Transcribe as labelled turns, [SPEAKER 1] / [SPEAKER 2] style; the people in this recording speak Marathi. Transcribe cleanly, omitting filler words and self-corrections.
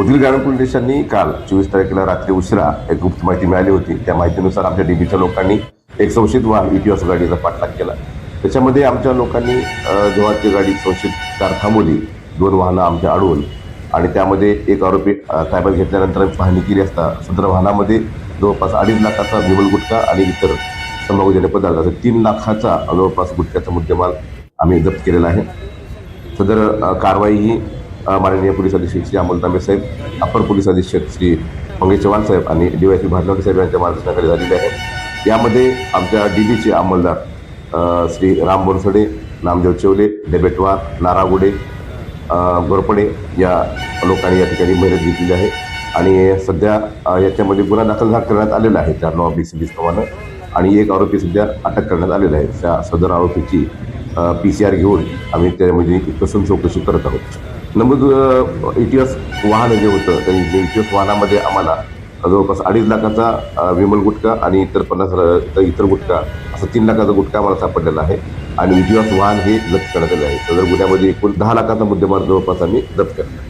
[SPEAKER 1] उदगीर ग्रामीण पोलीस स्टेशननी काल 24 तारखेला रात्री उशिरा एक गुप्त माहिती मिळाली होती. त्या माहितीनुसार आमच्या डीबीच्या लोकांनी एक संशयित वाहन इटिओस गाडीचा पाठलाग केला. त्याच्यामध्ये आमच्या लोकांनी जेव्हा ती गाडी संशयित कार थांबवली, 2 वाहनं आमच्या अडवून आणि त्यामध्ये एक आरोपी ताब्यात घेतल्यानंतर पाहणी केली असता सदर वाहनामध्ये जवळपास 2.5 लाखाचा विमल गुटखा आणि इतर तंबाखूजन्य पदार्थ असे 3 लाखाचा जवळपास गुटख्याचा मुद्देमाल आम्ही जप्त केलेला आहे. सदर कारवाई ही माननीय पोलीस अधीक्षक श्री अमोल तांबे साहेब, अपर पोलीस अधीक्षक श्री मंगेश चव्हाण साहेब आणि DYSP भाजनवडे साहेब यांच्या मार्गदर्शनाखाली झालेली आहे. यामध्ये आमच्या DBचे अंमलदार श्री राम बोरसडे, नामदेव चेवले, डेबेटवार, नारागुडे, गोरपडे या लोकांनी या ठिकाणी मेहनत घेतलेली आहे आणि सध्या याच्यामध्ये गुन्हा दाखल करण्यात आलेला आहे 4/9/2020 प्रमाणे आणि एक आरोपी सध्या अटक करण्यात आलेला आहे. त्या सदर आरोपीची PCR घेऊन आम्ही त्यामध्ये कसून चौकशी करत आहोत. नमूद इटिओस वाहन जे होतं त्या इटिओस वाहनामध्ये आम्हाला जवळपास 2.5 लाखाचा विमल गुटखा आणि इतर 50 इतर गुटखा असं 3 लाखाचा गुटखा आम्हाला सापडलेला आहे आणि इटिओस वाहन हे जप्त करण्यात आले आहे. सदर गुन्ह्यामध्ये एकूण 10 लाखाचा मुद्देमाल जवळपास आम्ही जप्त करतो.